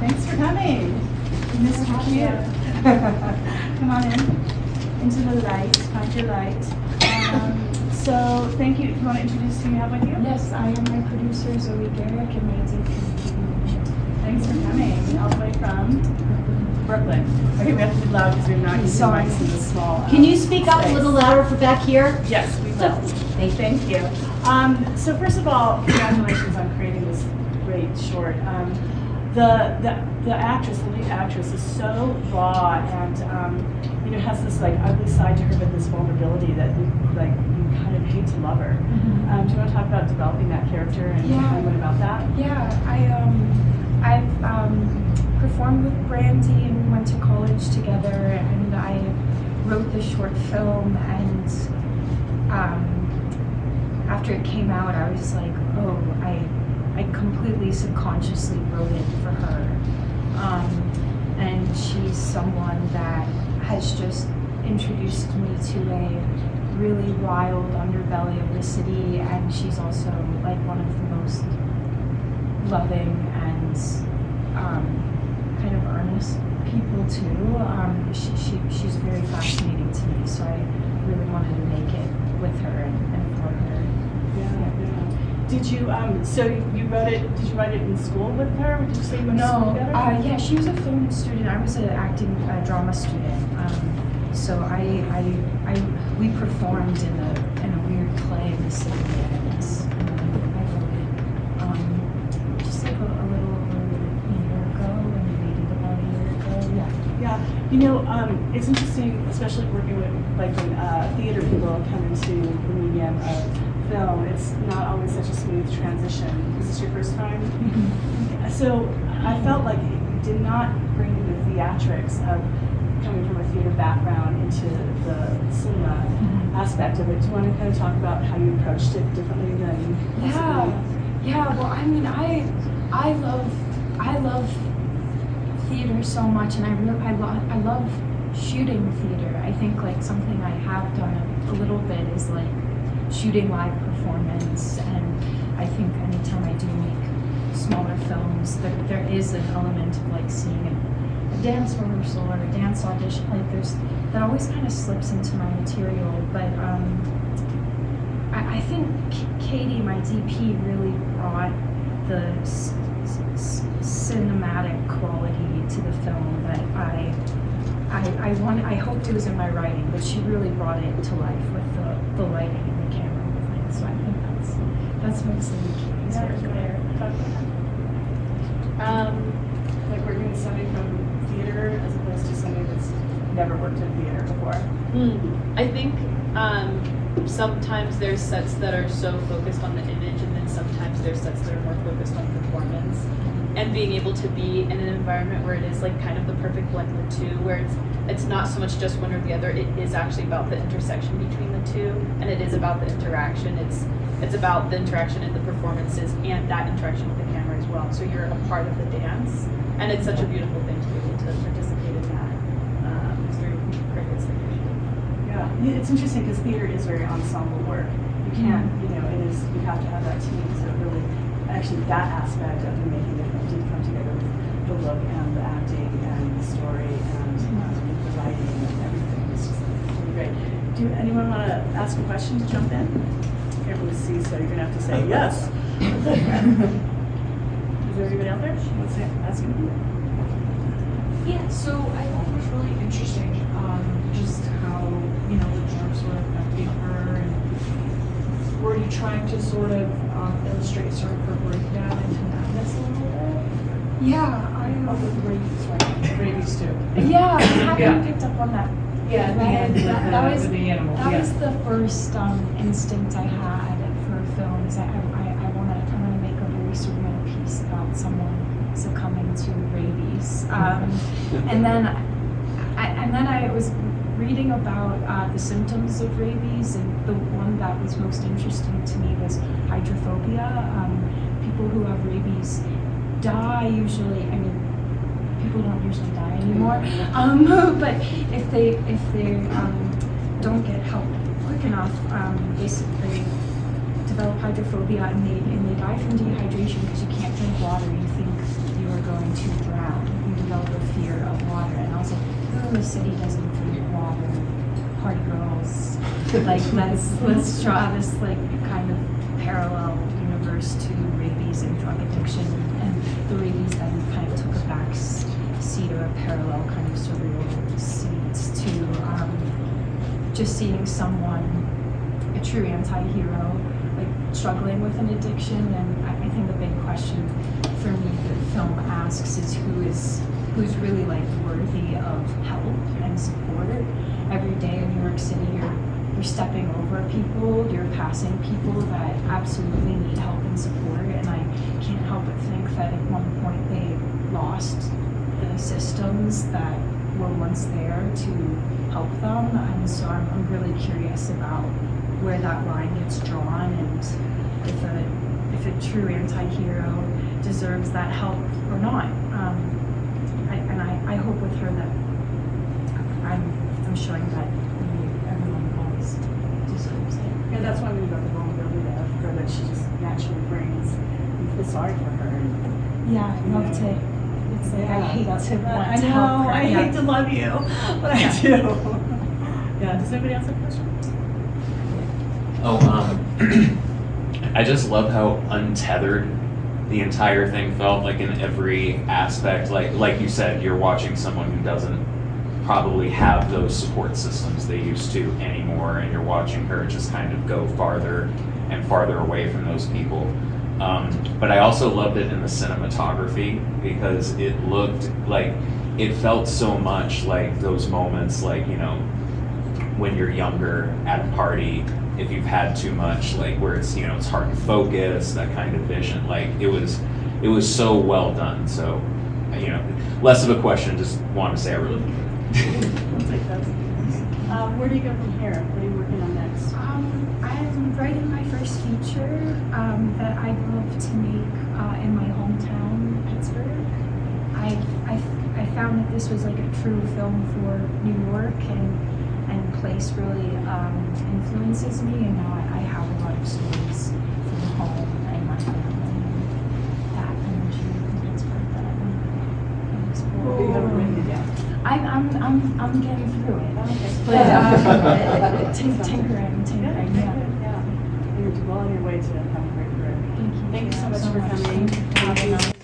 Thanks for coming. We missed you. Come on in, into the light, find your light. So thank you. Do you want to introduce who you have with you? Yes, I am my producer, Zoe Garrick, and Mandy. Thanks for coming all the way from Brooklyn. Okay, we have to be loud because we're not using mics in this small Can you speak up space. a little louder for back here? Yes, we will. Thank you. So first of all, congratulations on creating this great short. The actress, the lead actress, is so raw and has this like ugly side to her, but this vulnerability that you kind of hate to love her. Do you want to talk about developing that character and how you went about that? Yeah, I've performed with Mandy and we went to college together, and I wrote the short film, and after it came out, I was like, oh, I completely subconsciously wrote it for her. And she's someone that has just introduced me to a really wild underbelly of the city, and she's also like one of the most loving and kind of earnest people too. She's very fascinating to me, so I really wanted to make it with her and for her. Yeah. Did you so you wrote it? Did you write it in school with her? Or did you say you went to school together? Yeah, she was a film student. I was an acting drama student. So we performed in a weird play in the city, and I wrote it just like a little over a year ago, and we made it about a year ago. Yeah. It's interesting, especially working with when theater people come into the medium of film. It's not always such a smooth transition. Is this your first time? Mm-hmm. So I felt like it did not bring the theatrics of coming from a theater background into the cinema aspect of it. Do you want to kind of talk about how you approached it differently than Yeah. Well, I mean, I love theater so much, and I love shooting theater. I think like something I have done a little bit is like shooting live performance, and I think anytime I do make smaller films, there is an element of like seeing a dance rehearsal or a dance audition. Like that always kind of slips into my material, but I think Katie, my DP, really brought the cinematic quality to the film that I hoped it was in my writing, but she really brought it to life with the lighting and the camera movement. So I think that's mostly Katie's work there. Like working with somebody from theater as opposed to somebody that's never worked in theater before? I think sometimes there's sets that are so focused on the image, and then sometimes there's sets that are more focused on performance. And being able to be in an environment where it is like kind of the perfect blend of the two, where it's not so much just one or the other, it is actually about the intersection between the two, and it is about the interaction. It's about the interaction in the performances and that interaction with the camera as well. So you're a part of the dance, and it's such a beautiful thing to be able to participate in that through creative. Yeah, it's interesting because theater is very ensemble work. You can't, it is, you have to have that team. So really, actually that aspect of the making of it did come together with the look and the acting and the story and the writing and everything. It's just really great. Do anyone want to ask a question to jump in? Careful to see, so you're going to have to say yes. Is there anybody out there who wants to ask you? Yeah, so I thought it was really interesting just how, the jobs were affecting her, and were you trying to sort of illustrate sort of her breakdown into madness a little bit? Yeah, Rabies too. Yeah, I haven't picked up on that. Yeah, at the end That was with the animal. That was the first instinct I had for films. I want to make a very surreal piece about someone succumbing to rabies. And then I was reading about the symptoms of rabies, and the one that was most interesting to me was hydrophobia. People who have rabies die usually. I mean, people don't usually die anymore. But if they don't get help quick enough, basically develop hydrophobia, and they die from dehydration because you can't drink water. You think you are going to drown. the city doesn't drink water, party girls. Like let's draw this like kind of parallel universe to rabies and drug addiction, and the rabies then kind of took a back seat or a parallel kind of surreal seat to just seeing someone, a true anti-hero, like struggling with an addiction. And I think the big question for me the film asks is who's really like worthy of help and support. Every day in New York City you're stepping over people, you're passing people that absolutely need help and support, and I can't help but think that at one point they lost the systems that were once there to help them, and so I'm really curious about where that line gets drawn, and if a true anti-hero deserves that help or not. I hope with her that I'm showing that everyone always deserves it. Yeah, that's why we got the vulnerability of her that she just naturally brings. You feel sorry for her. Yeah, I love to. It's like I hate to want I to know, help her. I Yeah. hate to love you, but I do. Yeah, does anybody else have a question? I just love how untethered the entire thing felt, like in every aspect. Like you said, you're watching someone who doesn't probably have those support systems they used to anymore, and you're watching her just kind of go farther and farther away from those people. But I also loved it in the cinematography because it looked like, it felt so much like those moments, like, you know, when you're younger at a party, if you've had too much, like where it's, you know, it's hard to focus, that kind of vision. Like it was so well done. So, you know, less of a question, just want to say I really enjoyed it. We'll take those. Where do you go from here? What are you working on next? I'm writing my first feature that I'd love to make in my hometown, Pittsburgh. I found that this was like a true film for New York, and place really influences me, and now I have a lot of stories from home and my family, and that energy in Pittsburgh that I'm exploring. You haven't written it yet. I'm getting through it. Okay. But tinkering, yeah. You're well on your way to having a great career. Thank you. Thank you so much so for much. coming. Thank you for having us.